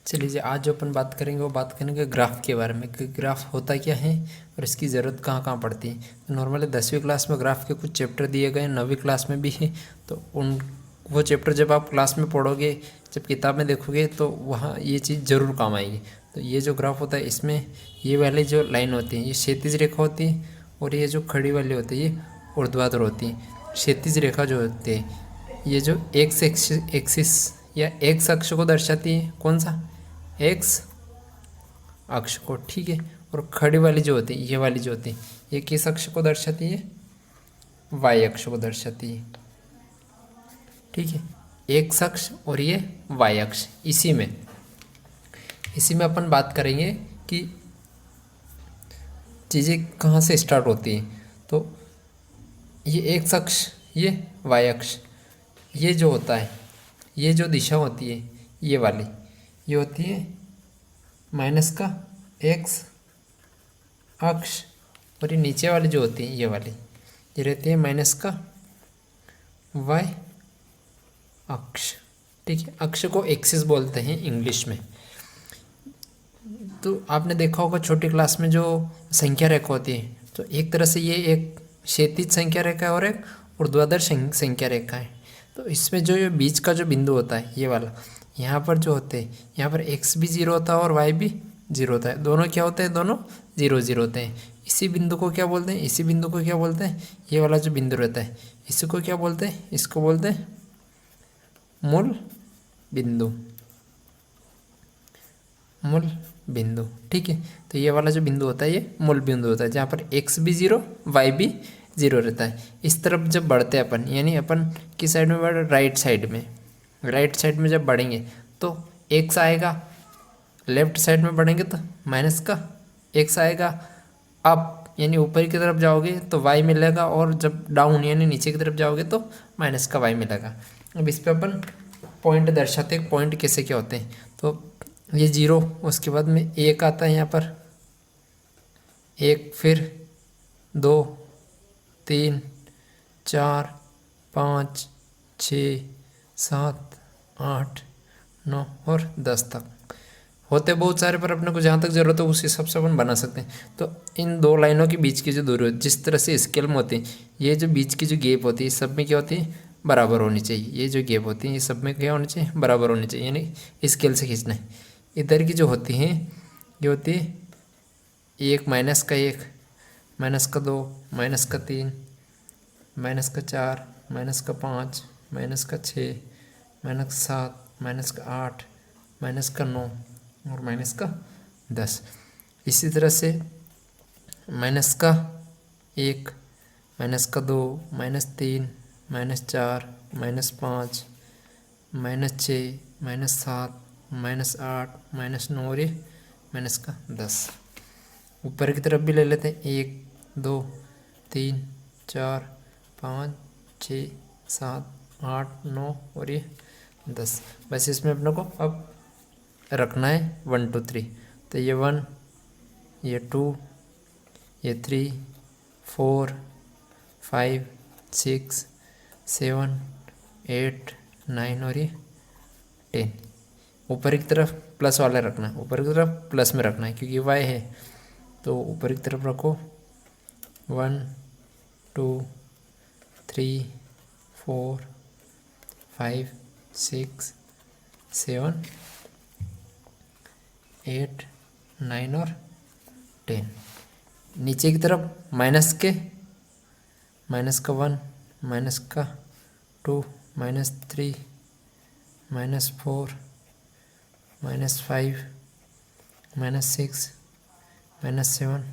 चलिए जी, आज जो अपन बात करेंगे वो बात करेंगे ग्राफ के बारे में कि ग्राफ होता क्या है और इसकी ज़रूरत कहाँ कहाँ पड़ती है। तो नॉर्मली 10वीं क्लास में ग्राफ के कुछ चैप्टर दिए गए, 9वीं क्लास में भी है। तो उन वो चैप्टर जब आप क्लास में पढ़ोगे, जब किताब में देखोगे तो वहाँ ये चीज़ ज़रूर काम आएगी। तो ये जो ग्राफ होता है इसमें ये वाली जो लाइन होती है ये क्षैतिज रेखा होती है और ये जो खड़ी वाली होती है ये ऊर्ध्वाधर होती है। क्षैतिज रेखा जो होती है ये जो एक्स एक्सिस या एक्स अक्ष को दर्शाती है, कौन सा, एक्स अक्ष को, ठीक है। और खड़ी वाली जो होती है ये वाली जो होती है ये किस अक्ष को दर्शाती है, वाई अक्ष को दर्शाती है, ठीक है। एक्स अक्ष और ये वाई अक्ष, इसी में अपन बात करेंगे कि चीज़ें कहाँ से स्टार्ट होती हैं। तो ये एक्स अक्ष, ये वाई अक्ष, ये जो होता है, ये जो दिशा होती है ये वाली, ये होती है माइनस का एक्स अक्ष, और ये नीचे वाली जो होती है ये वाली, ये रहती है माइनस का वाई अक्ष, ठीक है। अक्ष को एक्सिस बोलते हैं इंग्लिश में। तो आपने देखा होगा छोटी क्लास में जो संख्या रेखा होती है, तो एक तरह से ये एक क्षैतिज संख्या रेखा है और एक ऊर्ध्वाधर संख्या रेखा है। तो इसमें जो ये बीच का जो बिंदु होता है ये वाला, यहाँ पर जो होते हैं, यहाँ पर एक्स भी 0 होता है और वाई भी 0 होता है। दोनों क्या होते हैं, दोनों 0 0 होते हैं। इसी बिंदु को क्या बोलते हैं, इसी बिंदु को क्या बोलते हैं, ये वाला जो बिंदु रहता है इसको क्या बोलते हैं, इसको बोलते हैं मूल बिंदु, मूल बिंदु, ठीक है। तो ये वाला जो बिंदु होता है ये मूल बिंदु होता है, जहाँ पर एक्स भी 0 वाई भी 0 रहता है। इस तरफ जब बढ़ते हैं अपन, यानी अपन किस साइड में बढ़ रहे, राइट साइड में, राइट साइड में जब बढ़ेंगे तो एक्स आएगा, लेफ्ट साइड में बढ़ेंगे तो माइनस का एक्स आएगा, अप यानी ऊपर की तरफ जाओगे तो वाई मिलेगा, और जब डाउन यानी नीचे की तरफ जाओगे तो माइनस का वाई मिलेगा। अब इस पर अपन पॉइंट दर्शाते हैं, पॉइंट कैसे क्या होते हैं। तो ये 0, उसके बाद में 1 आता है यहाँ पर, 1, फिर 2 3 4 5 6 7 8 9 और 10 तक होते बहुत सारे, पर अपने को जहाँ तक ज़रूरत है उस हिसाब से अपन बना सकते हैं। तो इन दो लाइनों के बीच की जो दूरी होती है, जिस तरह से स्केल में होती है, ये जो बीच की जो गैप होती है सब में क्या होती है, बराबर होनी चाहिए। ये जो गैप होती है ये सब में क्या होनी चाहिए, बराबर होनी चाहिए, यानी स्केल से खींचना है। इधर की जो होती हैं ये होती है 1 माइनस का 1, माइनस का 2, माइनस का 3, माइनस का 4, माइनस का 5, माइनस का 6, माइनस का 7, माइनस का 8, माइनस का 9 और माइनस का 10। इसी तरह से माइनस का 1, माइनस का 2, minus 3, minus 4, minus 5, minus 6, minus 7, minus 8, minus 9 और ये माइनस का 10। ऊपर की तरफ भी ले लेते हैं, 1 2 3 4 5 6 7 8 9 और ये 10। बस इसमें अपने को अब रखना है 1 2 3। तो ये 1, ये 2, ये 3 4 5 6 7 8 9 और ये 10। ऊपर की तरफ प्लस वाला रखना है, ऊपर की तरफ प्लस में रखना है क्योंकि वाई है, तो ऊपर की तरफ रखो 1 2 3 4 5 6 7 8 9 और 10। नीचे की तरफ माइनस का 1, माइनस का 2, minus 3, minus 4, minus 5, minus 6, minus 7,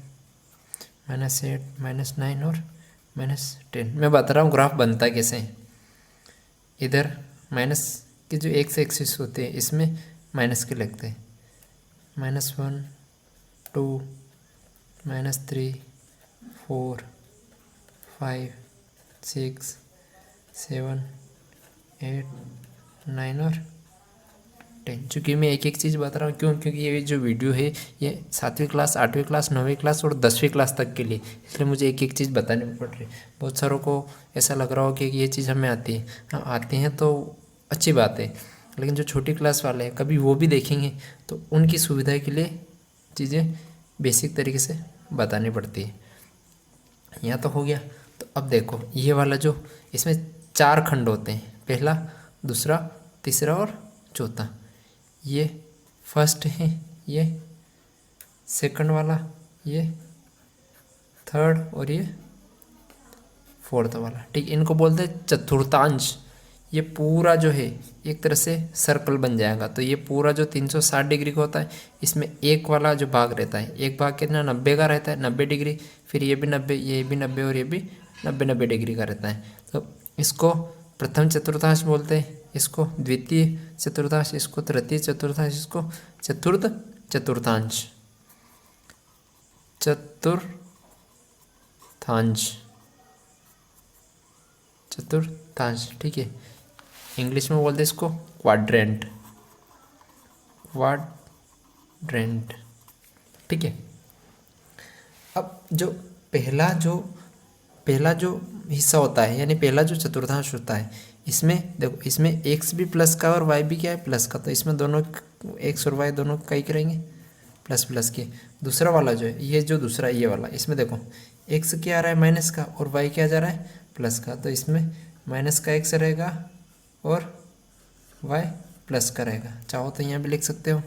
minus 8, minus 9 और माइनस 10। मैं बता रहा हूँ ग्राफ बनता कैसे है। इधर माइनस के जो एक्स एक्सिस होते हैं इसमें माइनस के लगते हैं, -1 2 -3 4 5 6 7 8 9 और 10। चूँकि मैं एक एक चीज़ बता रहा हूँ, क्यों, क्योंकि ये जो वीडियो है ये 7वीं क्लास 8वीं क्लास 9वीं क्लास और 10वीं क्लास तक के लिए, इसलिए मुझे एक एक चीज़ बतानी पड़ रही है। बहुत सारों को ऐसा लग रहा हो कि ये चीज़ हमें आती है, हाँ आती हैं तो अच्छी बात है, लेकिन जो छोटी क्लास वाले हैं कभी वो भी देखेंगे तो उनकी सुविधा के लिए चीज़ें बेसिक तरीके से बतानी पड़ती है। यहाँ तो हो गया। तो अब देखो ये वाला जो इसमें 4 खंड होते हैं, पहला, दूसरा, तीसरा और चौथा। ये फर्स्ट है, ये सेकंड वाला, ये थर्ड और ये फोर्थ वाला। ठीक, इनको बोलते हैं चतुर्थांश। ये पूरा जो है एक तरह से सर्कल बन जाएगा। तो ये पूरा जो 360 डिग्री का होता है, इसमें एक वाला जो भाग रहता है, एक भाग कितना 90 का रहता है, 90 डिग्री, फिर ये भी 90, ये भी 90 और ये भी 90 डिग्री का रहता है। तो इसको प्रथम चतुर्थांश बोलते हैं, इसको द्वितीय चतुर्थांश, इसको तृतीय चतुर्थांश, इसको चतुर्थ चतुर्थांश, चतुर्थांश। ठीक है, इंग्लिश में बोलते हैं इसको क्वाड्रेंट। ठीक है। अब जो पहला जो हिस्सा होता है, यानी पहला जो चतुर्थांश होता है, इसमें देखो, इसमें एक्स भी प्लस का और वाई भी क्या है, प्लस का। तो इसमें दोनों एक्स और वाई दोनों का ही करेंगे प्लस प्लस के। दूसरा वाला जो है, ये जो दूसरा ये वाला, इसमें देखो एक्स क्या आ रहा है माइनस का और वाई क्या जा रहा है प्लस का। तो इसमें माइनस का एक्स रहेगा और वाई प्लस का रहेगा। चाहो तो यहाँ भी लिख सकते हो,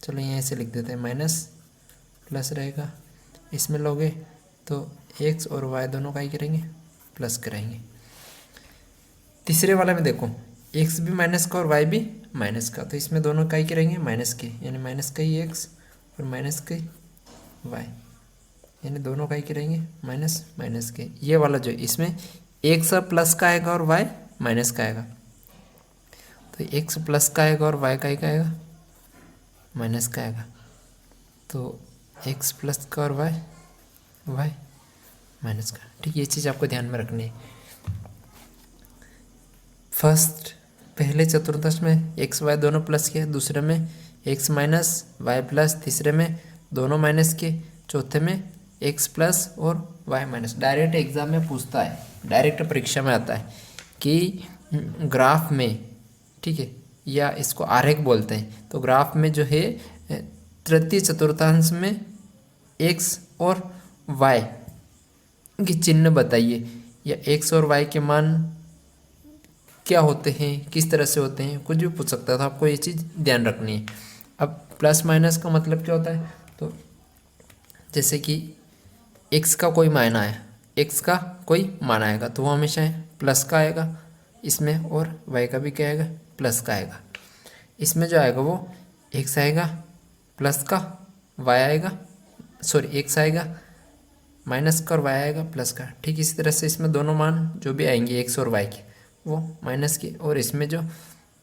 चलो यहाँ से लिख देते हैं, माइनस प्लस रहेगा। इसमें लोगे तो एक्स और वाई दोनों का ही करेंगे प्लस कराएंगे। तीसरे वाला में देखो एक्स भी माइनस का और वाई भी माइनस का। तो इसमें दोनों का ही करेंगे माइनस के, यानी माइनस का ही एक्स और माइनस के वाई, यानी दोनों का ही करेंगे माइनस माइनस के। ये वाला जो इसमें एक्स प्लस का आएगा और वाई माइनस का आएगा। तो एक्स प्लस का आएगा और वाई का ही आएगा माइनस का आएगा। तो एक्स प्लस का और वाई माइनस का। ठीक, ये चीज़ आपको ध्यान में रखनी है। फर्स्ट पहले चतुर्थांश में एक्स वाई दोनों प्लस के, दूसरे में एक्स माइनस वाई प्लस, तीसरे में दोनों माइनस के, चौथे में एक्स प्लस और वाई माइनस। डायरेक्ट एग्जाम में पूछता है, डायरेक्ट परीक्षा में आता है कि ग्राफ में, ठीक है, या इसको आरेख बोलते हैं। तो ग्राफ में जो है तृतीय चतुर्थांश में एक्स और वाई की चिन्ह बताइए, या एक्स और वाई के मान क्या होते हैं, किस तरह से होते हैं, कुछ भी पूछ सकता था। आपको ये चीज़ ध्यान रखनी है। अब प्लस माइनस का मतलब क्या होता है, तो जैसे कि एक्स का कोई मान आया, एक्स का कोई मान आएगा तो वो हमेशा प्लस का आएगा इसमें, और वाई का भी क्या आएगा प्लस का आएगा। इसमें जो आएगा वो एक्स आएगा प्लस का, वाई आएगा, सॉरी एक्स आएगा माइनस का और वाई आएगा प्लस का। ठीक इसी तरह से इसमें दोनों मान जो भी आएंगे एक्स और वाई के वो माइनस के, और इसमें जो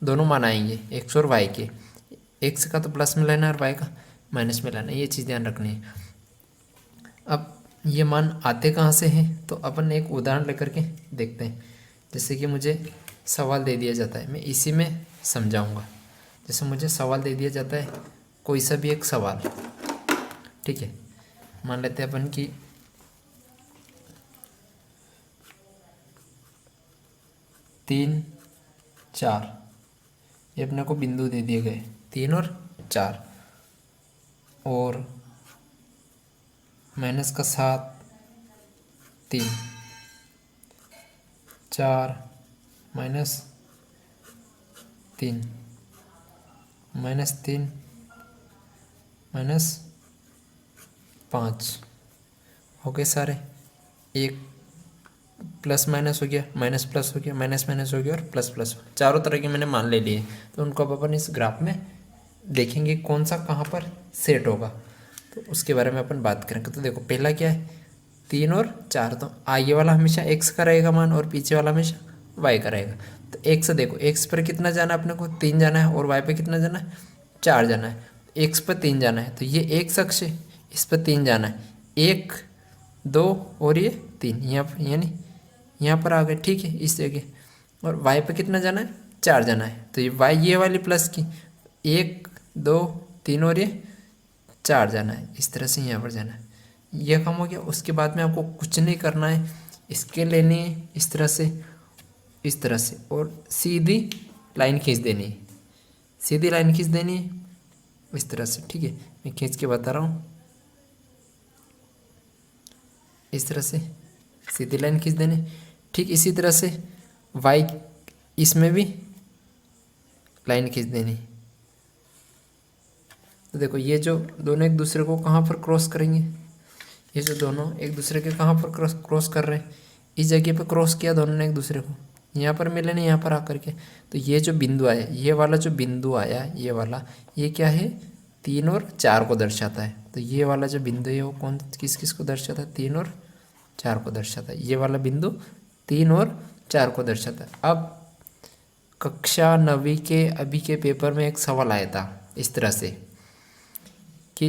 दोनों मान आएंगे एक्स और वाई के, एक्स का तो प्लस में लेना है और वाई का माइनस में लेना है। ये चीज़ ध्यान रखनी है। अब ये मान आते कहाँ से हैं, तो अपन एक उदाहरण लेकर के देखते हैं। जैसे कि मुझे सवाल दे दिया जाता है, मैं इसी में समझाऊंगा। जैसे मुझे सवाल दे दिया जाता है, कोई सा भी एक सवाल, ठीक है, मान लेते हैं अपन की 3, 4, ये अपने को बिंदु दे दिए गए 3 और 4, और माइनस का 7, 3, 4 माइनस 3 माइनस 5 हो गए सारे। एक प्लस माइनस हो गया, माइनस प्लस हो गया, माइनस माइनस हो गया और प्लस प्लस हो गया। चारों तरह के मैंने मान ले लिए। तो उनको अब अपन इस ग्राफ में देखेंगे कौन सा कहाँ पर सेट होगा, तो उसके बारे में अपन बात करेंगे। तो देखो पहला क्या है 3 और 4, तो आगे वाला हमेशा एक्स का रहेगा मान और पीछे वाला हमेशा वाई का रहेगा। तो एक्स देखो, एक्स पर कितना जाना है अपने को 3 जाना है, और वाई पर कितना जाना है 4 जाना है। एक्स पर 3 जाना है तो ये एक अक्ष है, इस पर 3 जाना है, 1, 2 और ये 3 यहाँ पर, यानी यहाँ पर आ गए, ठीक है इस जगह। और वाई पे कितना जाना है 4 जाना है, तो ये वाई ये वाली प्लस की 1, 2, 3 और ये 4 जाना है। इस तरह से यहाँ पर जाना है। यह काम हो गया। उसके बाद में आपको कुछ नहीं करना है, इसके लेनी है इस तरह से, और सीधी लाइन खींच देनी है। सीधी लाइन खींच देनी है इस तरह से, ठीक है। मैं खींच के बता रहा हूँ, इस तरह से सीधी लाइन खींच देनी। ठीक इसी तरह से वाई इसमें भी लाइन खींच देनी। तो देखो ये जो दोनों एक दूसरे को कहाँ पर क्रॉस करेंगे, ये जो दोनों एक दूसरे के कहाँ पर क्रॉस कर रहे हैं, इस जगह पे क्रॉस किया दोनों ने एक दूसरे को, यहाँ पर मिले नहीं, यहाँ पर आकर के। तो ये जो बिंदु आया, ये वाला जो बिंदु आया, ये वाला, ये क्या है, 3 और 4 को दर्शाता है। तो ये वाला जो बिंदु है वो कौन किस किस को दर्शाता है, 3 और 4 को दर्शाता है। ये वाला बिंदु 3 और 4 को दर्शाता है। अब कक्षा 9वीं के अभी के पेपर में एक सवाल आया था इस तरह से कि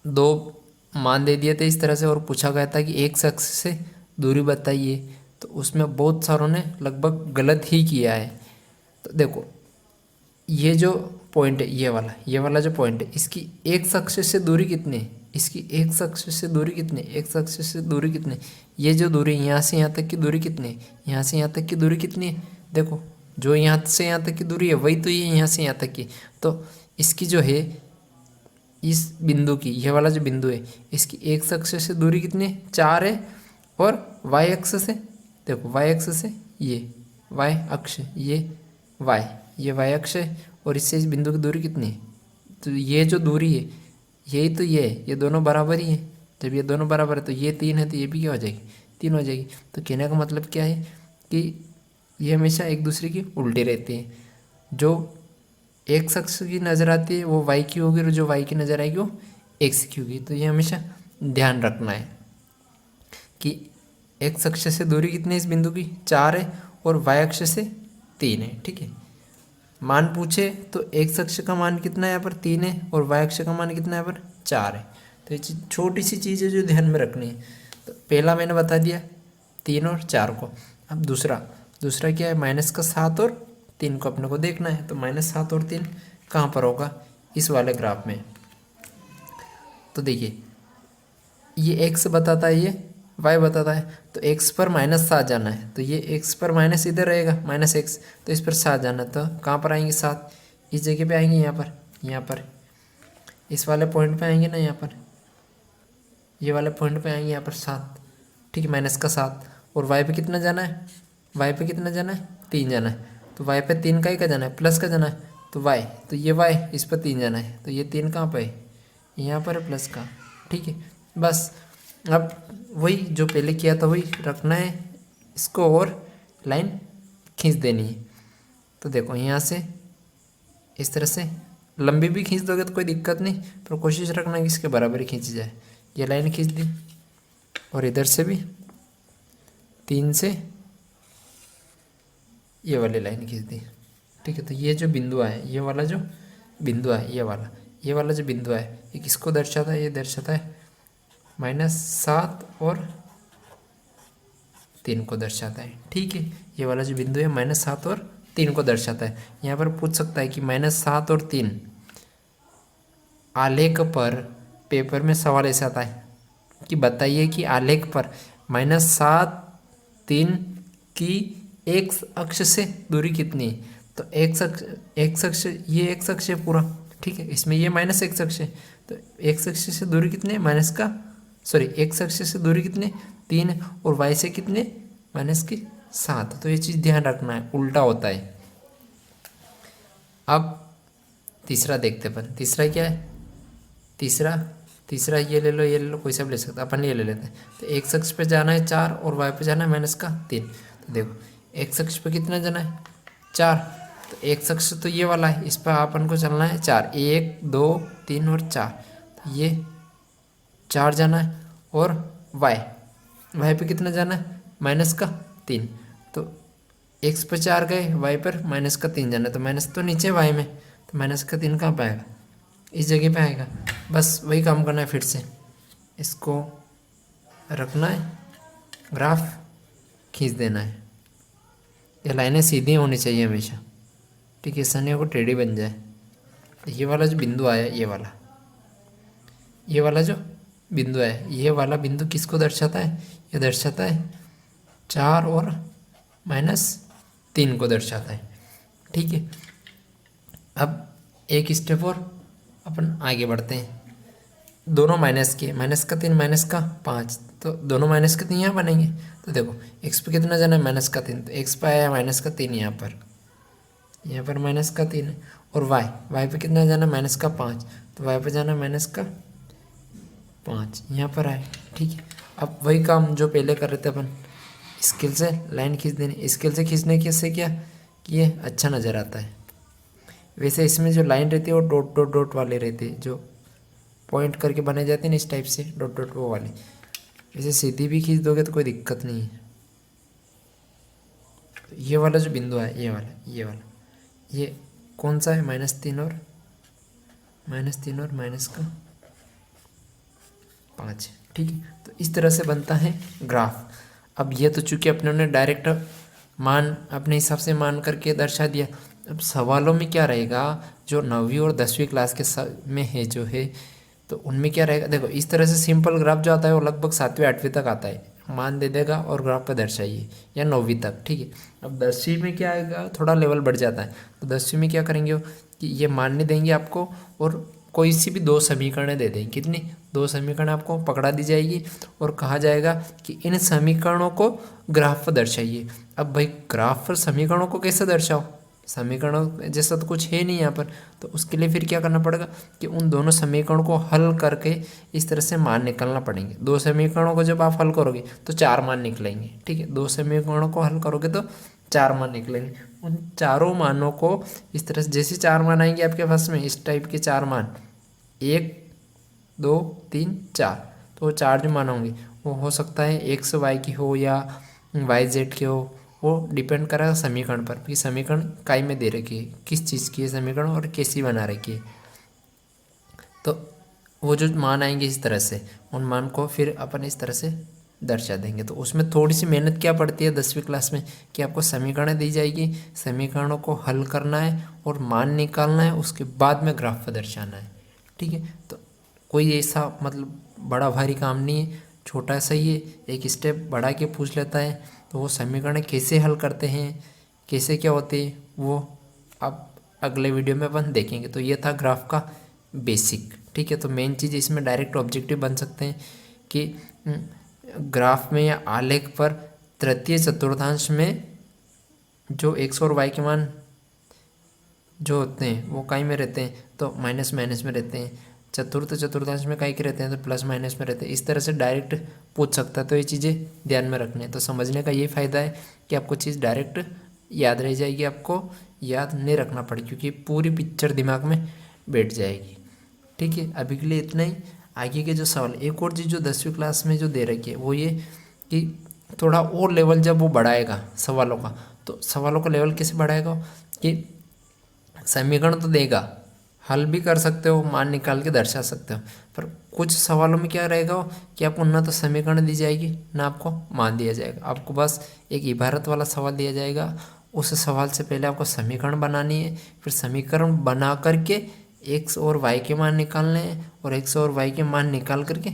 2 मान दे दिए थे इस तरह से और पूछा गया था कि एक शख्स से दूरी बताइए। तो उसमें बहुत सारों ने लगभग गलत ही किया है। तो देखो ये जो पॉइंट है, ये वाला जो पॉइंट है, इसकी एक शख्स से दूरी कितनी है, इसकी एक शख्स से दूरी कितनी, एक शख्स से दूरी कितनी, ये जो दूरी यहाँ से यहाँ तक की दूरी कितनी है, यहाँ से यहाँ तक की दूरी कितनी है, देखो जो यहाँ से यहाँ तक की दूरी है वही तो ये यहाँ से यहाँ तक की। तो इसकी जो है इस बिंदु की, ये वाला जो बिंदु है, इसकी एक शख्स से दूरी कितनी है, 4 है। और वाई अक्ष से देखो, वाई अक्ष से ये वाई अक्ष, ये वाई अक्ष है, और इससे इस बिंदु की दूरी कितनी है, तो ये जो दूरी है यही तो ये है, ये दोनों बराबर ही है। जब ये दोनों बराबर है तो ये 3 है, तो ये भी क्या हो जाएगी, 3 हो जाएगी। तो कहने का मतलब क्या है कि ये हमेशा एक दूसरे की उल्टी रहती है। जो एक शख्स की नज़र आती है वो वाई की होगी, और जो वाई की नज़र आएगी वो एक्स की होगी। तो ये हमेशा ध्यान रखना है कि एक शख्स से दूरी कितनी है इस बिंदु की, 4 है, और वाई अक्ष से 3 है, ठीक है। मान पूछे तो एक शख्स का मान कितना है, यहाँ पर 3 है, और वाई अक्ष का मान कितना है, यहाँ पर 4 है। तो ये छोटी सी चीज़ है जो ध्यान में रखनी है। तो पहला मैंने बता दिया 3 और 4 को। अब दूसरा क्या है, -7 और 3 को अपने को देखना है। तो -7 और 3 कहाँ पर होगा, इस वाले ग्राफ में। तो देखिए ये एक्स बताता है, ये वाई बताता है। तो एक्स पर -7 जाना है, तो ये एक्स पर माइनस इधर रहेगा -x, तो इस पर 7 जाना है। तो कहाँ पर आएंगे 7, इस जगह पे आएंगे, यहाँ पर इस वाले पॉइंट पे आएंगे ना, यहाँ पर ये वाले पॉइंट पे आएंगे, यहाँ पर 7, ठीक है, -7। और वाई पे कितना जाना है, वाई पे कितना जाना है, 3 जाना है। तो वाई पे 3 का ही का जाना है, प्लस का जाना है। तो वाई, तो ये वाई इस पर 3 जाना है, तो ये 3 कहाँ पर है, यहाँ पर है प्लस का, ठीक है। बस अब वही जो पहले किया था वही रखना है इसको, और लाइन खींच देनी है। तो देखो यहाँ से इस तरह से लंबी भी खींच दोगे तो कोई दिक्कत नहीं, पर कोशिश रखना कि इसके बराबर ही खींची जाए। ये लाइन खींच दी, और इधर से भी 3 से ये वाली लाइन खींच दी, ठीक है। तो ये जो बिंदु है, ये वाला जो बिंदु है, ये वाला जो बिंदु है, ये किसको दर्शाता है, ये दर्शाता है -7 और 3 को दर्शाता है, ठीक है। ये वाला जो बिंदु है -7 और 3 को दर्शाता है। यहाँ पर पूछ सकता है कि -7 और 3 आलेख पर, पेपर में सवाल ऐसा आता है कि बताइए कि आलेख पर -7 3 की एक्स अक्ष से दूरी कितनी है। तो एक्स अक्ष ये एक्स अक्ष है पूरा, ठीक है, इसमें ये -x अक्ष है। तो एक्स अक्ष से दूरी कितनी है, एक्स अक्ष से दूरी कितने, 3 है, और वाई से कितने, -7। तो ये चीज़ ध्यान रखना है, उल्टा होता है। अब तीसरा देखते अपन, तीसरा क्या है, तीसरा ये ले लो, कोई सा भी ले सकता, अपन ये ले लेते हैं। तो एक्स अक्ष पे जाना है 4 और वाई पे जाना है -3। तो देखो एक्स अक्ष पे कितना जाना है, 4। तो एक्स अक्ष तो ये वाला है, इस पर अपन को चलना है 4, 1 2 3 और 4। तो ये 4 जाना है, और वाई पे कितना जाना है, -3। तो एक्स पे 4 गए, वाई पर -3 जाना है। तो माइनस तो नीचे वाई में, तो -3 कहाँ पे आएगा, इस जगह पे आएगा। बस वही काम करना है, फिर से इसको रखना है, ग्राफ खींच देना है। ये लाइनें सीधी होनी चाहिए हमेशा, ठीक है, सनियों को टेढ़ी बन जाए। ये वाला जो बिंदु आया, ये वाला जो बिंदु है, ये वाला बिंदु किसको दर्शाता है, ये दर्शाता है 4 और -3 को दर्शाता है, ठीक है। अब एक स्टेप और अपन आगे बढ़ते हैं। दोनों माइनस के, माइनस का 3 माइनस का 5, तो दोनों माइनस के 3 यहाँ बनेंगे। तो देखो एक्स पे कितना जाना है, माइनस का 3, तो एक्स पे आया माइनस का 3 यहाँ पर माइनस का 3 है। और वाई पे कितना जाना है, माइनस का 5, तो वाई पे जाना माइनस का 5 यहाँ पर आए। ठीक है, अब वही काम जो पहले कर रहे थे अपन, स्केल से लाइन खींच देनी। स्केल से खींचने के से क्या कि ये अच्छा नज़र आता है। वैसे इसमें जो लाइन रहती है वो डॉट डॉट डॉट वाले रहते हैं, जो पॉइंट करके बनाए जाते हैं ना इस टाइप से, डॉट डॉट वो वाले। वैसे सीधी भी खींच दोगे तो कोई दिक्कत नहीं है। तो ये वाला जो बिंदु है, ये वाला ये कौन सा है, -3 और माइनस का 5। ठीक है, तो इस तरह से बनता है ग्राफ। अब ये तो चूंकि अपने ने डायरेक्ट मान अपने हिसाब से मान करके दर्शा दिया। अब सवालों में क्या रहेगा, जो 9वीं और 10वीं क्लास के में है जो है, तो उनमें क्या रहेगा, देखो इस तरह से सिंपल ग्राफ जो आता है वो लगभग 7वीं 8वीं तक आता है। मान दे देगा और ग्राफ पे दर्शाइए, या 9वीं तक। ठीक है, अब 10वीं में क्या आएगा, थोड़ा लेवल बढ़ जाता है। तो 10वीं में क्या करेंगे कि ये मानने देंगे आपको, और कोई सी भी 2 समीकरणें दे देंगे। कितनी, 2 समीकरण आपको पकड़ा दी जाएगी, और कहा जाएगा कि इन समीकरणों को ग्राफ पर दर्शाइए। अब भाई ग्राफ पर समीकरणों को कैसे दर्शाओ, समीकरणों जैसा तो कुछ है नहीं यहाँ पर। तो उसके लिए फिर क्या करना पड़ेगा कि उन दोनों समीकरणों को हल करके इस तरह से मान निकालना पड़ेंगे। 2 समीकरणों को जब आप हल करोगे तो 4 मान निकलेंगे। ठीक है, 2 समीकरणों को हल करोगे तो 4 मान निकलेंगे। उन चारों मानों को इस तरह से, जैसे 4 मान आएंगे आपके पास में इस टाइप के 4 मान, 1 2 3 4, तो वो 4 जो मान होंगे वो हो सकता है एक्स वाई की हो या वाई जेड के हो। वो डिपेंड करेगा समीकरण पर कि समीकरण काय में दे रखी है, किस चीज़ की है समीकरण और कैसी बना रखी है। तो वो जो मान आएंगे इस तरह से, उन मान को फिर अपन इस तरह से दर्शा देंगे। तो उसमें थोड़ी सी मेहनत क्या पड़ती है 10वीं क्लास में, कि आपको समीकरण दी जाएगी, समीकरणों को हल करना है और मान निकालना है, उसके बाद में ग्राफ पर दर्शाना है। ठीक है, तो कोई ऐसा मतलब बड़ा भारी काम नहीं है, छोटा सा ही है। एक स्टेप बढ़ा के पूछ लेता है, तो वो समीकरण कैसे हल करते हैं, कैसे क्या होते हैं, वो अब अगले वीडियो में अपन देखेंगे। तो ये था ग्राफ का बेसिक। ठीक है, तो मेन चीज़ इसमें डायरेक्ट ऑब्जेक्टिव बन सकते हैं कि ग्राफ में या आलेख पर तृतीय चतुर्थांश में जो एक्स और वाई के मान जो होते हैं वो कहीं में रहते हैं, तो माइनस माइनस में रहते हैं। चतुर्थांश में कहीं के रहते हैं तो प्लस माइनस में रहते हैं। इस तरह से डायरेक्ट पूछ सकता है, तो ये चीज़ें ध्यान में रखनी है। तो समझने का ये फ़ायदा है कि आपको चीज़ डायरेक्ट याद रह जाएगी, आपको याद नहीं रखना पड़ेगा, क्योंकि पूरी पिक्चर दिमाग में बैठ जाएगी। ठीक है, अभी के लिए इतना ही। आगे के जो सवाल, एक और चीज़ जो 10वीं क्लास में जो दे रखी है वो ये कि थोड़ा और लेवल जब वो बढ़ाएगा सवालों का, तो सवालों का लेवल कैसे बढ़ाएगा कि समीकरण तो देगा, हल भी कर सकते हो, मान निकाल के दर्शा सकते हो, पर कुछ सवालों में क्या रहेगा कि आपको ना तो समीकरण दी जाएगी ना आपको मान दिया जाएगा। आपको बस एक इबारत वाला सवाल दिया जाएगा, उस सवाल से पहले आपको समीकरण बनानी है, फिर समीकरण बना करके एक्स और वाई के मान निकालने हैं, और एक्स और वाई के मान निकाल करके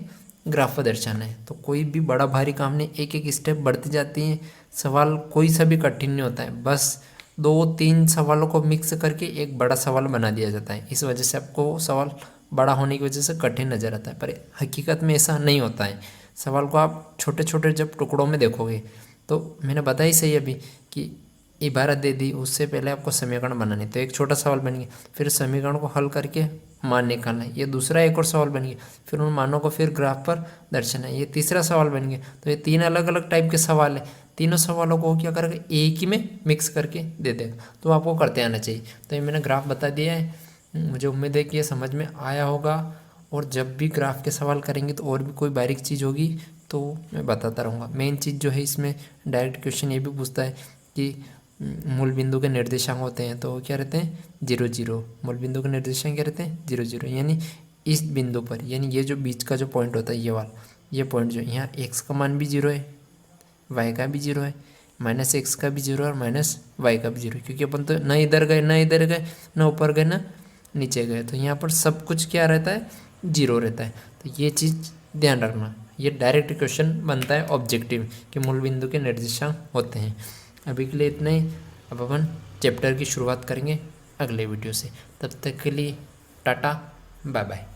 ग्राफ पर दर्शाना है। तो कोई भी बड़ा भारी काम नहीं, एक एक स्टेप बढ़ती जाती हैं। सवाल कोई सा भी कठिन नहीं होता है, बस 2-3 सवालों को मिक्स करके एक बड़ा सवाल बना दिया जाता है। इस वजह से आपको सवाल बड़ा होने की वजह से कठिन नज़र आता है, पर हकीकत में ऐसा नहीं होता है। सवाल को आप छोटे छोटे जब टुकड़ों में देखोगे, तो मैंने बताया ही सही अभी कि इबारत दे दी, उससे पहले आपको समीकरण बनाने, तो एक छोटा सवाल बन गया, फिर समीकरण को हल करके मान निकालना है, ये दूसरा एक और सवाल बन गया, फिर उन मानों को फिर ग्राफ पर दर्शाना है, ये तीसरा सवाल बन गया। तो ये 3 अलग अलग टाइप के सवाल है। तीनों सवालों को क्या करेगा, एक ही में मिक्स करके दे देगा, तो आपको करते आना चाहिए। तो ये मैंने ग्राफ बता दिया है, मुझे उम्मीद है कि ये समझ में आया होगा। और जब भी ग्राफ के सवाल करेंगे तो और भी कोई बारीक चीज़ होगी तो मैं बताता रहूँगा। मेन चीज़ जो है इसमें डायरेक्ट क्वेश्चन ये भी पूछता है कि मूल बिंदु के निर्देशांक होते हैं, तो क्या रहते हैं 0 0। मूल बिंदु के निर्देशांक क्या रहते हैं 0 0, यानी इस बिंदु पर, यानी ये जो बीच का जो पॉइंट होता है ये वाला, ये पॉइंट जो यहाँ एक्स का मान भी 0 है, वाई का भी 0 है, माइनस एक्स का भी 0 है और माइनस वाई का भी 0 है, क्योंकि अपन तो ना इधर गए ना इधर गए, ना ऊपर गए ना नीचे गए, तो यहाँ पर सब कुछ क्या रहता है 0 रहता है। तो ये चीज़ ध्यान रखना, ये डायरेक्ट क्वेश्चन बनता है ऑब्जेक्टिव कि मूल बिंदु के निर्देशांक होते हैं। अभी के लिए इतना ही। अब अपन चैप्टर की शुरुआत करेंगे। अगले वीडियो से। तब तक के लिए टाटा बाय बाय।